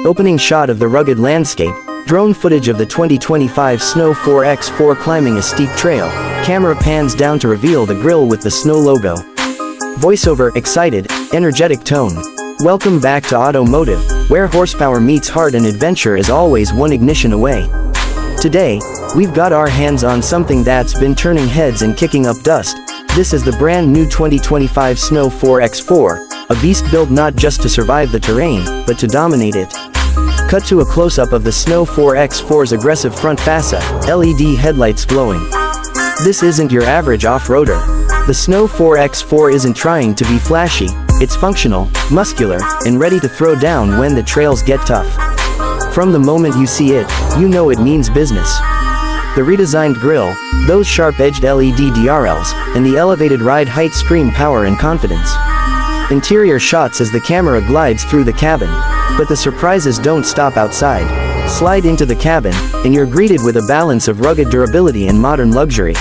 Opening shot of the rugged landscape, drone footage of the 2025 Snow 4x4 climbing a steep trail, camera pans down to reveal the grille with the Snow logo. Voiceover, excited, energetic tone. Welcome back to Automotive, where horsepower meets heart and adventure is always one ignition away. Today, we've got our hands on something that's been turning heads and kicking up dust. This is the brand new 2025 Snow 4x4, a beast built not just to survive the terrain, but to dominate it. Cut to a close-up of the Snow 4x4's aggressive front fascia, LED headlights glowing. This isn't your average off-roader. The Snow 4x4 isn't trying to be flashy, it's functional, muscular, and ready to throw down when the trails get tough. From the moment you see it, you know it means business. The redesigned grille, those sharp-edged LED DRLs, and the elevated ride height scream power and confidence. Interior shots as the camera glides through the cabin, but the surprises don't stop outside. Slide into the cabin, and you're greeted with a balance of rugged durability and modern luxury.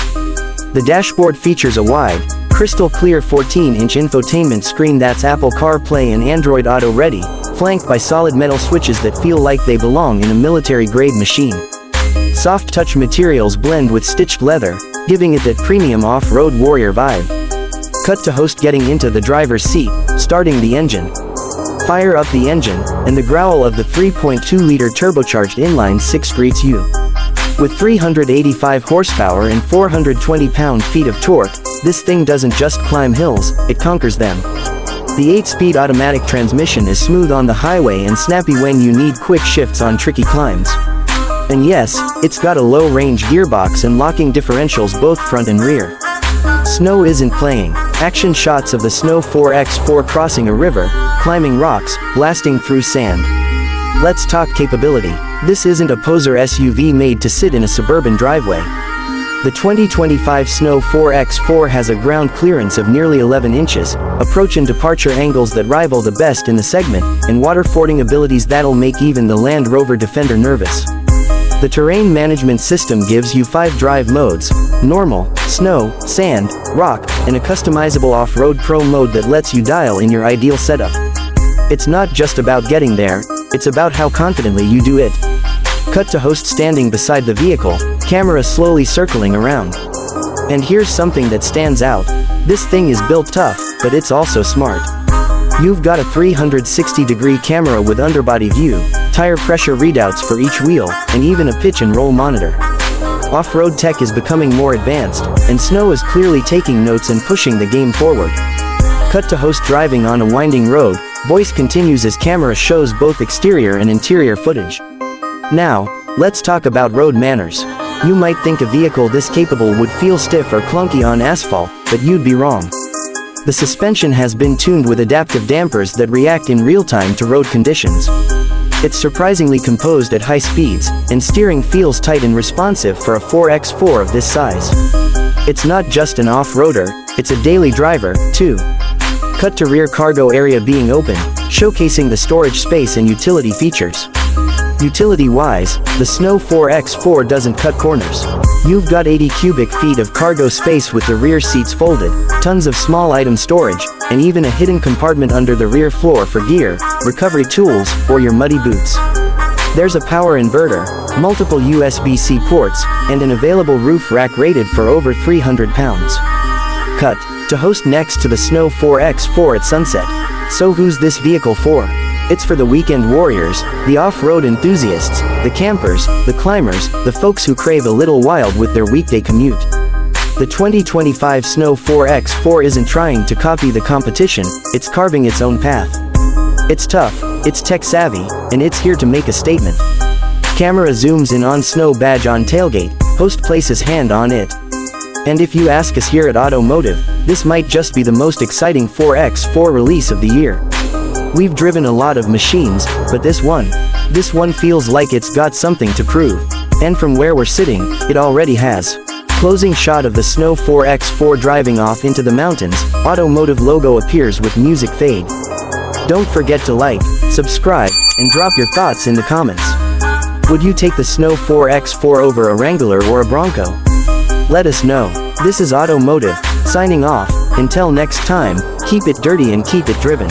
The dashboard features a wide, crystal-clear 14-inch infotainment screen that's Apple CarPlay and Android Auto ready, flanked by solid metal switches that feel like they belong in a military-grade machine. Soft touch materials blend with stitched leather, giving it that premium off-road warrior vibe. Cut to host getting into the driver's seat, starting the engine. Fire up the engine, and the growl of the 3.2-liter turbocharged inline-six greets you. With 385 horsepower and 420 pound-feet of torque, this thing doesn't just climb hills, it conquers them. The 8-speed automatic transmission is smooth on the highway and snappy when you need quick shifts on tricky climbs. And yes, it's got a low-range gearbox and locking differentials both front and rear. Snow isn't playing. Action shots of the Snow 4x4 crossing a river, climbing rocks, blasting through sand. Let's talk capability. This isn't a poser SUV made to sit in a suburban driveway. The 2025 Snow 4x4 has a ground clearance of nearly 11 inches, approach and departure angles that rival the best in the segment, and water-fording abilities that'll make even the Land Rover Defender nervous. The terrain management system gives you 5 drive modes: normal, snow, sand, rock, and a customizable off-road pro mode that lets you dial in your ideal setup. It's not just about getting there, it's about how confidently you do it. Cut to host standing beside the vehicle, camera slowly circling around. And here's something that stands out. This thing is built tough, but it's also smart. You've got a 360-degree camera with underbody view, tire pressure readouts for each wheel, and even a pitch and roll monitor. Off-road tech is becoming more advanced, and Snow is clearly taking notes and pushing the game forward. Cut to host driving on a winding road, voice continues as camera shows both exterior and interior footage. Now, let's talk about road manners. You might think a vehicle this capable would feel stiff or clunky on asphalt, but you'd be wrong. The suspension has been tuned with adaptive dampers that react in real time to road conditions. It's surprisingly composed at high speeds, and steering feels tight and responsive for a 4x4 of this size. It's not just an off-roader, it's a daily driver, too. Cut to rear cargo area being open, showcasing the storage space and utility features. Utility-wise, the Snow 4x4 doesn't cut corners. You've got 80 cubic feet of cargo space with the rear seats folded, tons of small item storage, and even a hidden compartment under the rear floor for gear, recovery tools, or your muddy boots. There's a power inverter, multiple USB-C ports, and an available roof rack rated for over 300 pounds. Cut to host next to the Snow 4x4 at sunset. So who's this vehicle for? It's for the weekend warriors, the off-road enthusiasts, the campers, the climbers, the folks who crave a little wild with their weekday commute. The 2025 Snow 4x4 isn't trying to copy the competition, it's carving its own path. It's tough, it's tech-savvy, and it's here to make a statement. Camera zooms in on Snow badge on tailgate, host places hand on it. And if you ask us here at Automotive, this might just be the most exciting 4x4 release of the year. We've driven a lot of machines, but this one feels like it's got something to prove. And from where we're sitting, it already has. Closing shot of the Snow 4x4 driving off into the mountains, Automotive logo appears with music fade. Don't forget to like, subscribe, and drop your thoughts in the comments. Would you take the Snow 4x4 over a Wrangler or a Bronco? Let us know. This is Automotive, signing off. Until next time, keep it dirty and keep it driven.